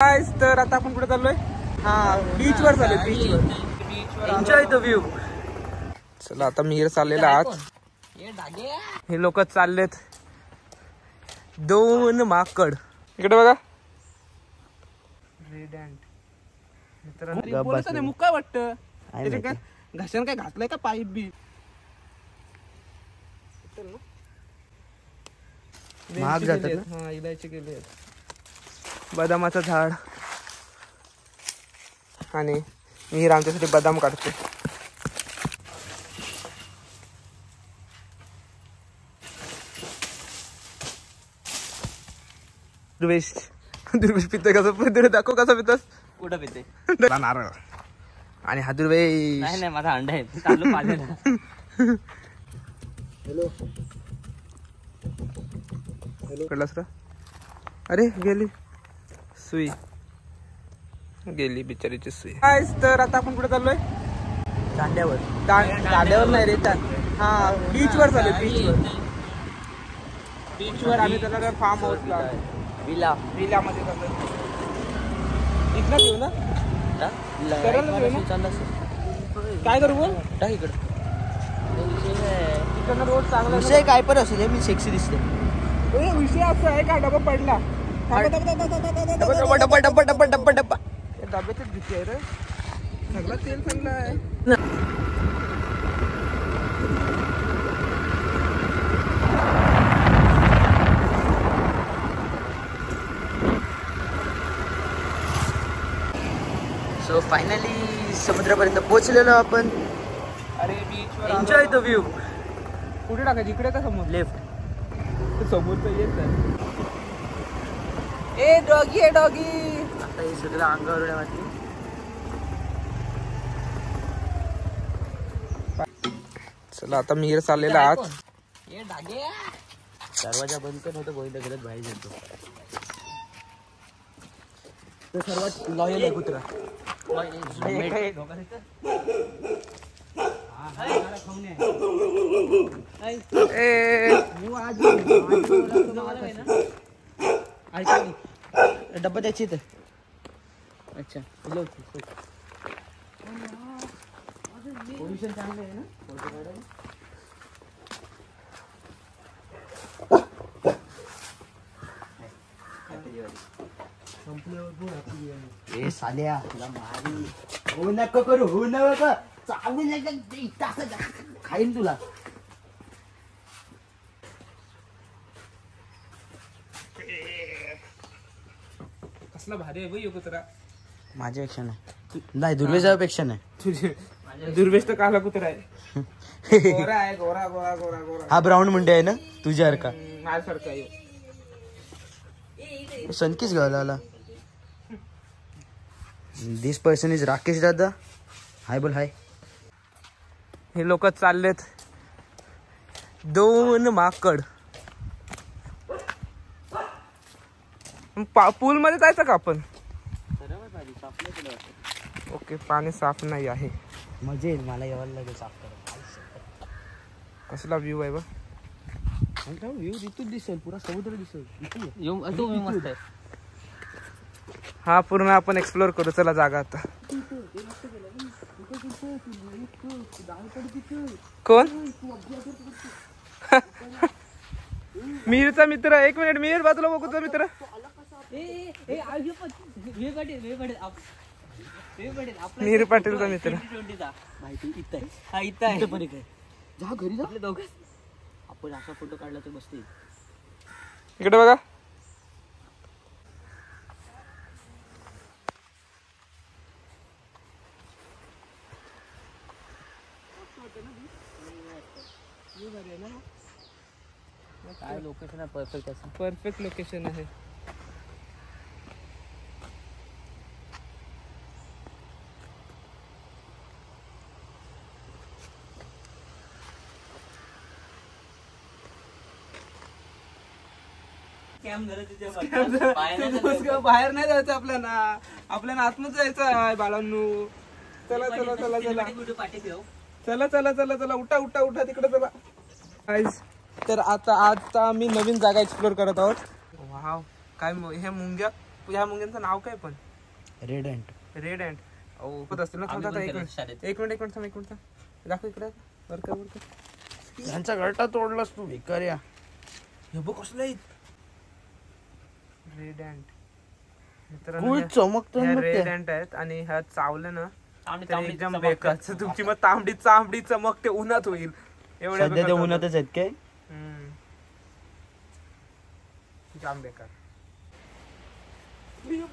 तर आता आपण कुठे चाललोय? बीच वर चाललोय. बीच वर एन्जॉय द व्ह्यू. चला आता मिहीर चाललेला आज. हे लोक चाललेत. दोन माकड इकडे बघा. रेड अँट बोलत नाही. मुक काय वाटतं काय घासन काय घातलंय का पाईप बी? महाग जातात ना. इलायची केली. बदामाचं झाड आणि मिहीर आमच्यासाठी बदाम काढते. दुर्वेश पिते कसं दाखव कसा पितस. कुठं पिते? नारळ. आणि हा दुर्वेश नाही माझा अंडा आहे. चालू पाहिजे. हॅलो कळलास का? अरे गेली सुई. गेली बिचारीची सुई. तर आता आपण कुठे चाललोय? दांड्यावर. दांड्यावर नाही रे. बीच वर चाललोय. बीच वर आम्ही त्याला फार्म हाऊसला विला मध्ये चाललोय. इथनं घेऊ ना. काय करू बोल? इकडनं रोड चांगला. विषय काय पण असू दे, मी सेक्सी दिसते. विषय असं आहे का डबा पडला. डब्बा डब्याचीच भीती आहे रे. सगळं तेल चांगलं आहे. सो फायनली समुद्रापर्यंत पोहोचलेलो आपण. अरे बीच वर एन्जॉय द व्ह्यू. कुठे टाकायचं? इकडे का समोर? लेफ्ट. समोर तर येत आहे. ए डॉगी आहे डॉगी. आता हे सगळं अंगावर उड्या. चला आता मिहीर चाललेला आज. दरवाजा बंद कर, नव्हतं बोललं गलत बाहेर जातो. तो सर्वात लॉयल आहे कुत्रा. डब्बा द्यायची तर. अच्छा पोल्युशन चांगलं आहे ना फोटो काढायला. ए साल्या तुला मारी. हो नको करू. हो नको चालू खाईन तुला. कसला भारी आहे बाई कुत्रा. माझ्यापेक्षा नाही दुर्वेशापेक्षा नाही. तुझे दुर्वेश तर काला कुत्रा आहे. गोरा आहे. गोरा गोरा गोरा गोरा. हा ब्राऊन मुंडे आहे ना तुझ्यासारखा. माझ्यासारखा आहे. सनकीच घालायला. दिस पर्सन इज राकेश दादा. हाय बोल हाय. हे लोक चाललेत. दोन माकड. पूल मध्ये जायचं का आपण? ओके पाणी साफ नाही आहे. मजा येईल मला यावं लागेल साफ करायला. कसला व्ह्यू आहे बघ. व्ह्यू तिथून दिसेल. पुरा समुद्र दिसेल. मस्त आहे. हा पूर्ण आपण एक्सप्लोर करू. चला जागा आता. कोण? मिहीरचा मित्र. एक मिनिट. मिहीर बाजूला बघूचा मित्र. मिहीर पाटीलचा मित्र. जा घरी जा. दोघं आपण असा फोटो काढला तर मस्त. इकडे बघा. काय लोकेशन आहे परफेक्ट. असं परफेक्ट लोकेशन आहे. बाहेर नाही जायचं आपल्याला आतमध्ये जायचं आहे बाळांनो. चला चला चला चला चला चला चला चला. उठा उठा उठा तिकडे चला. तर आता आम्ही नवीन जागा एक्सप्लोर करत आहोत. वाव काय हे मुंग्या ह्या मुंग्यांचं नाव काय पण? Red ant. Red ant. होत असतील ना. थांबता एक मिनिट थांब. दाखव इकडे. वर कर. त्यांचा गळटा तोडलास तू भिकाऱ्या. हे बघ कसलं आहे रेड अँट. चमकतो रेड अँट आहेत आणि ह्या चावलं ना एकदम बेकार. तुमची मग तांबडी चमकते, उन्हात होईल एवढ्या. सध्या ते उन्हातच आहेत काय? जाम बेकार.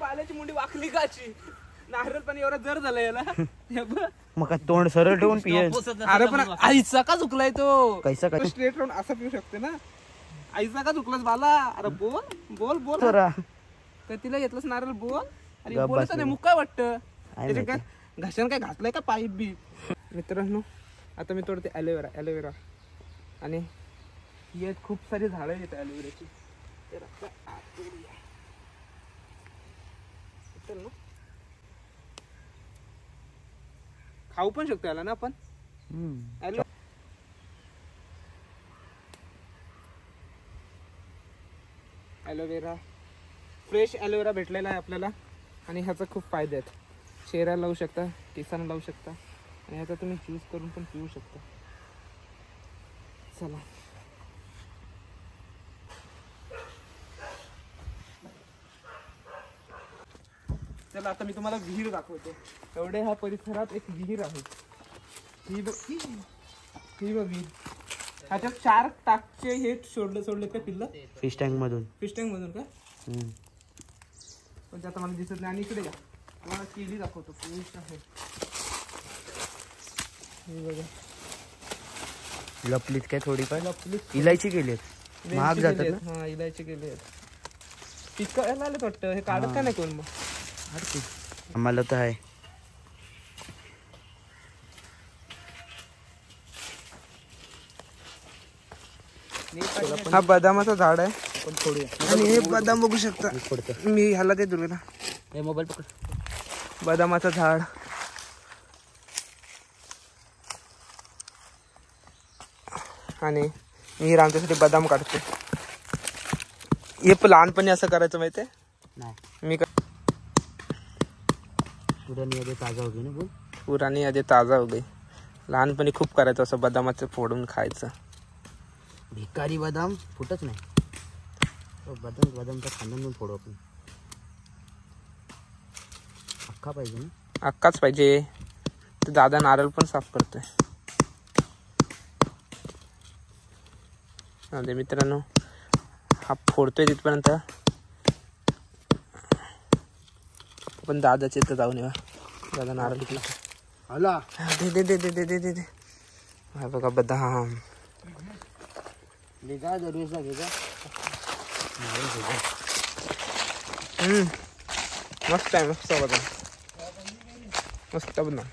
बाल्याची मुंडी वाकली काची. नारळ पण एवढा जर झाला याला. मग काय तोंड सरळ ठेवून पिये. अरे पण आईचा का चुकलाय तो? कैसा काय स्ट्रेट राहून असा पिऊ शकते ना. आईचा का चुकलास बाला? अरे बोल तर तिला घेतलंस नारळ बोल. आणि बोलत नाही मुक्का वाटतं. काय घासन काय घातलंय का पाईप बी? मित्रांनो आता मी तोडते ॲलोवेरा आणि यात खूप सारी झाडं आहेत ॲलोवेराची. खाऊ पण शकतो याला ना आपण. ॲलोवेरा फ्रेश ॲलोवेरा भेटलेला आहे आपल्याला आणि ह्याचा खूप फायदे आहेत. चेहऱ्याला लावू शकता, केसांना लावू शकता आणि ह्याचा तुम्ही ज्यूस करून पण पिऊ शकता. चला आता मी तुम्हाला विहीर दाखवतो. एवढे ह्या परिसरात एक विहीर आहे. ही बघ विहीर. ह्याच्यात 4 टाकचे हे सोडले का पिल्लं? फिश टँक मधून का? पण ते आता मला दिसत नाही. आणि इकडे घ्या तुम्हाला केली दाखवतो. पुरुष आहे लपलीत काय थोडीफार. इलायची केलीत महाग जातात ना. हा इलायची केली आहेत. पिकायला आलेत वाटतं. हे काढत का नाही कोण? मग आम्हाला तर आहे. हा बदामाचं झाड आहे. आणि हे बदाम बघू शकता. मी ह्याला ते दिले ना. मोबाईल पकड. बदामाचं झाड. आणि मी आमच्यासाठी बदाम काढते. हे लहानपणी असं करायचं माहितीये नाही. मी पुराणी यादी ताजा हो गई. लहानपणी खूप करायचं असं बदामाचं फोडून खायचं. भिकारी बदाम फुटच नाही. बदामचा खांद्यातून फोडू आपण. अख्खा पाहिजे ना. अख्खाच पाहिजे. तर दादा नारळ पण साफ करतोय. मित्रांनो हा फोडतोय तिथपर्यंत पण दादाच्या इथं जाऊन येवा. दादा नारळ घेतला. आला दे. हा बघा बदाम. मस्त आहे. मस्त बदाम. मस्त बदाम.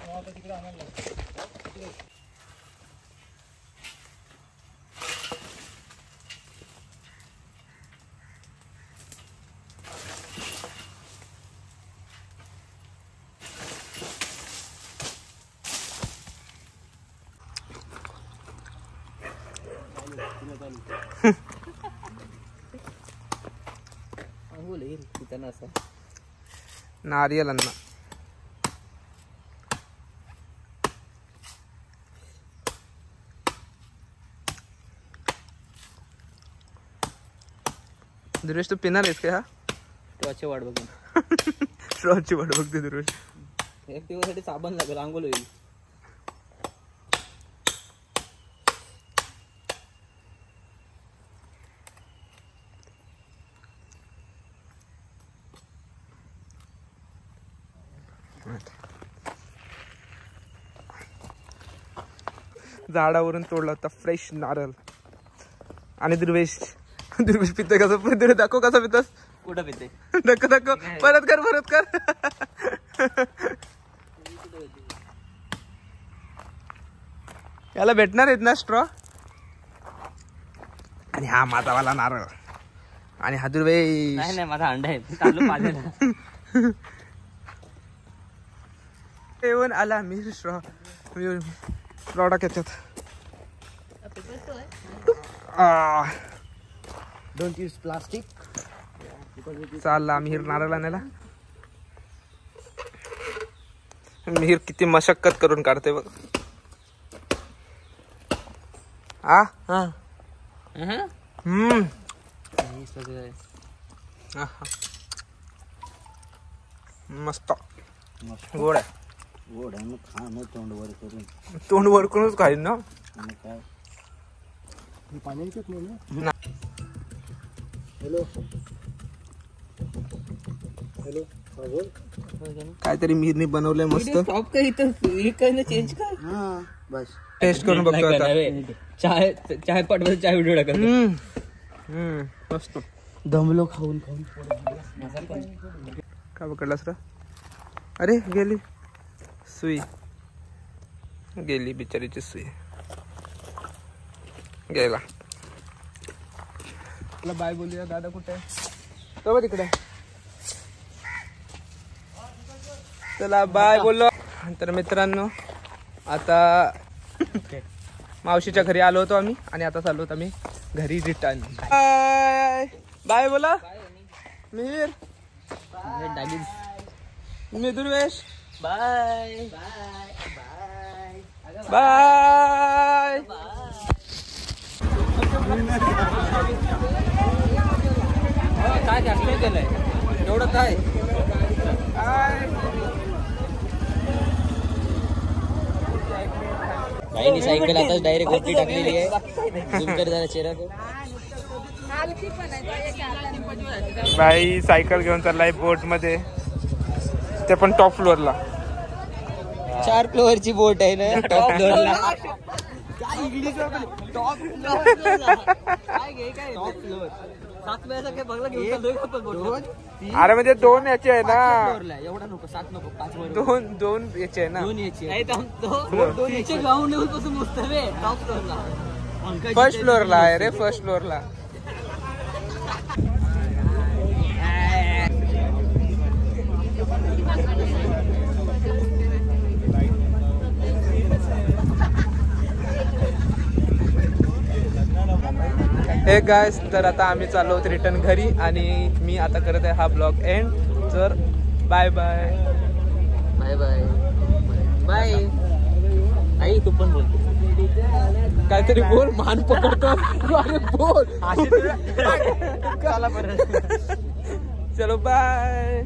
नारियल अन्न. दुर्वेश तू पिणार आहेस का? हा स्ट्रॉची वाट बघून. स्ट्रॉची वाट बघते दुर्वेश. एक दिवसासाठी साबण लागेल. आंघोळ होईल. झाडावरून तोडला होता फ्रेश नारळ. आणि दुर्वेश पिते कसं? दाखव कसा पितस. कुठं पिते? दाखव. परत कर. याला भेटणार आहेत ना स्ट्रॉ. आणि हा माझावाला नारळ. आणि हा दुर्वेश. नाही माझा अंडा आहे. चालू पाहिजे. येऊन आला मी स्ट्रॉ प्रॉडक्ट येतात. Don't use plastic. चालला मिहीर नारळ आणायला. मिहीर किती मशक्कत करून काढते बघ. मस्त गोड आहे. गोड आहे मग खा ना तोंड वर करून. तोंड वर करूनच खाईल ना. मग काय काहीतरी मिहीरने बनवलंय मस्त. चेंज कर. हा बस टेस्ट करून बघतो आता. चाय पाठवतो, चाय व्हिडिओ टाकतो. मस्त. दमलो खाऊन खाऊन. का पकडलास रे? अरे गेली सुई, गेली बिचारीची सुई गेला. बाय बोलूया. दादा कुठे तो तिकडे. चला बाय बोललो. तर मित्रांनो आता मावशीच्या घरी आलो होतो आम्ही आणि आता चाललो होतो आम्ही घरी रिटर्न. बाय बाय बोला मिहीर. मी दुर्वेश. Bye bye. काय जास्त केलंय एवढं काय. काही सायकल आता डायरेक्ट वरती टाकलेली आहे. झूम कर जरा चेहरा को. बाई सायकल घेऊन चाललाय बोट मध्ये, ते पण टॉप फ्लोअरला. 4 फ्लोअरची बोट आहे ना टॉप फ्लोअरला. अरे म्हणजे 2 याचे आहे ना. एवढा नको 7 नको 5 वर. 2 याचे आहे ना. 2 याचे ग्राउंड लेवल पासून मस्त रे टॉप फ्लोअरला. फर्स्ट फ्लोअरला आहे रे, फर्स्ट फ्लोअरला. हे गाइस, तर आता आम्ही चाललो आहोत रिटर्न घरी आणि मी आता करत आहे हा ब्लॉग एंड. तर bye bye bye bye bye. आई तू पण बोल काहीतरी बोल. मान पकडतो. अरे बोल. चला बरं. चलो बाय.